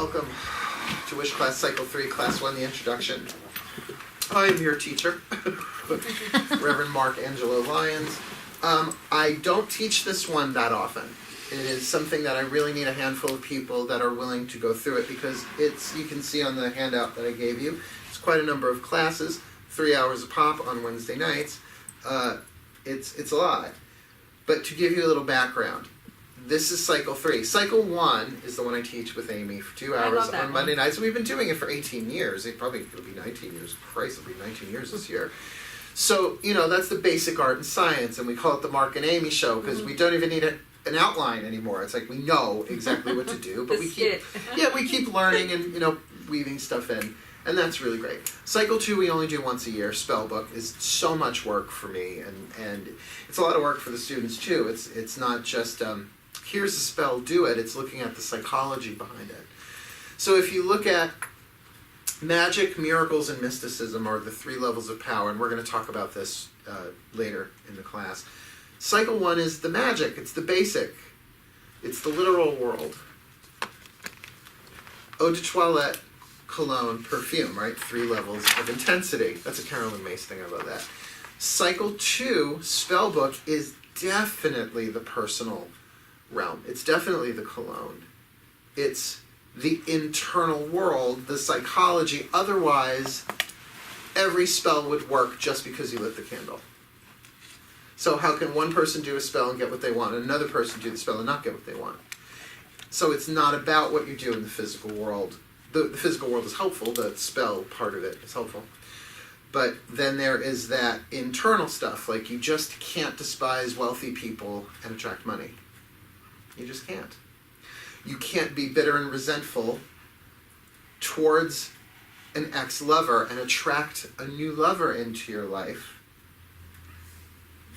Welcome to WitchClass Cycle 3, Class 1, the Introduction. I am your teacher, Reverend Mark Angelo Lyons. I don't teach this one that often. It is something that I really need a handful of people that are willing to go through it because it's, you can see on the handout that I gave you, it's quite a number of classes, 3 hours a pop on Wednesday nights. It's a lot. But to give you a little background, this is Cycle 3. Cycle 1 is the one I teach with Amy for 2 hours on Monday nights. We've been doing it for 18 years. It'll be 19 years. Christ, it'll be 19 years this year. So, you know, that's the basic art and science, and we call it the Mark and Amy show because we don't even need an outline anymore. It's like we know exactly what to do, but we keep learning and, you know, weaving stuff in. And that's really great. Cycle 2 we only do once a year. Spellbook is so much work for me, and it's a lot of work for the students too. It's not just here's a spell, do it. It's looking at the psychology behind it. So if you look at magic, miracles, and mysticism are the 3 levels of power, and we're going to talk about this later in the class. Cycle 1 is the magic. It's the basic. It's the literal world. Eau de toilette, cologne, perfume, right? 3 levels of intensity. That's a Carolyn Mace thing. I love that. Cycle 2, spellbook, is definitely the personal realm. It's definitely the cologne. It's the internal world, the psychology. Otherwise, every spell would work just because you lit the candle. So how can one person do a spell and get what they want, and another person do the spell and not get what they want? So it's not about what you do in the physical world. The physical world is helpful, the spell part of it is helpful. But then there is that internal stuff, like you just can't despise wealthy people and attract money. You just can't. You can't be bitter and resentful towards an ex-lover and attract a new lover into your life.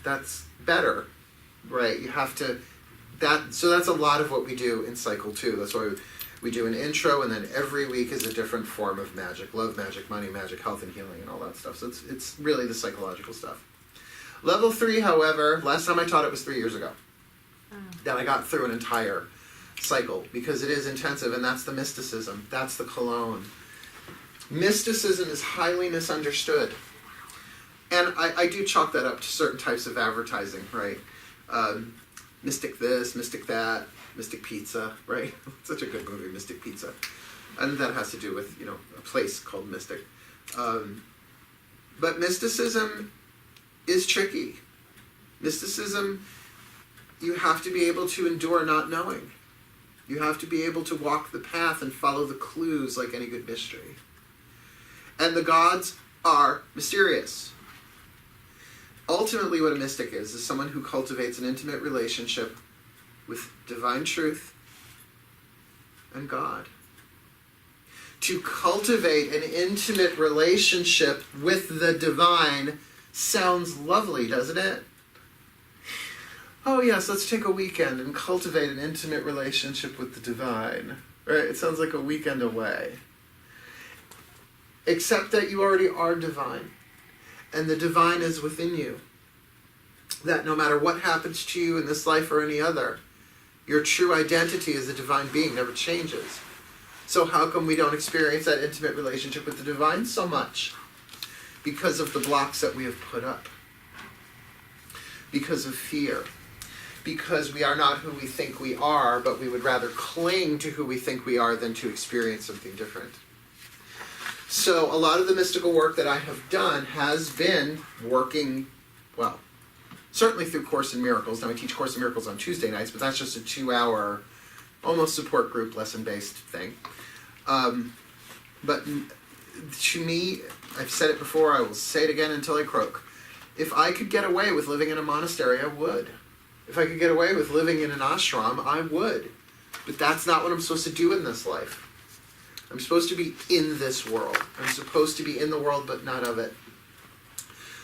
That's better, right? You have to, so that's a lot of what we do in Cycle 2. That's why we do an intro, and then every week is a different form of magic. Love magic, money magic, health and healing, and all that stuff. So it's really the psychological stuff. Level 3, however, last time I taught it was 3 years ago. That I got through an entire cycle because it is intensive, and that's the mysticism. That's the cologne. Mysticism is highly misunderstood. And I do chalk that up to certain types of advertising, right? Mystic this, mystic that, Mystic Pizza, right? Such a good movie, Mystic Pizza. And that has to do with, you know, a place called Mystic. But mysticism is tricky. Mysticism, you have to be able to endure not knowing. You have to be able to walk the path and follow the clues like any good mystery. And the gods are mysterious. Ultimately, what a mystic is someone who cultivates an intimate relationship with divine truth and God. To cultivate an intimate relationship with the divine sounds lovely, doesn't it? Oh yes, let's take a weekend and cultivate an intimate relationship with the divine. Right? It sounds like a weekend away. Except that you already are divine. And the divine is within you. That no matter what happens to you in this life or any other, your true identity as a divine being never changes. So how come we don't experience that intimate relationship with the divine so much? Because of the blocks that we have put up. Because of fear. Because we are not who we think we are, but we would rather cling to who we think we are than to experience something different. So a lot of the mystical work that I have done has been working, well, certainly through Course in Miracles. Now I teach Course in Miracles on Tuesday nights, but that's just a 2-hour, almost support group, lesson-based thing. But to me, I've said it before, I will say it again until I croak. If I could get away with living in a monastery, I would. If I could get away with living in an ashram, I would. But that's not what I'm supposed to do in this life. I'm supposed to be in this world. I'm supposed to be in the world, but not of it.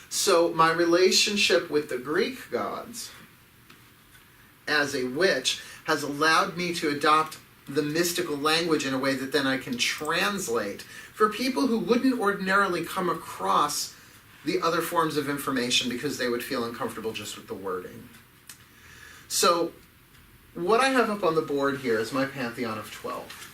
So my relationship with the Greek gods as a witch has allowed me to adopt the mystical language in a way that then I can translate for people who wouldn't ordinarily come across the other forms of information because they would feel uncomfortable just with the wording. So what I have up on the board here is my pantheon of 12.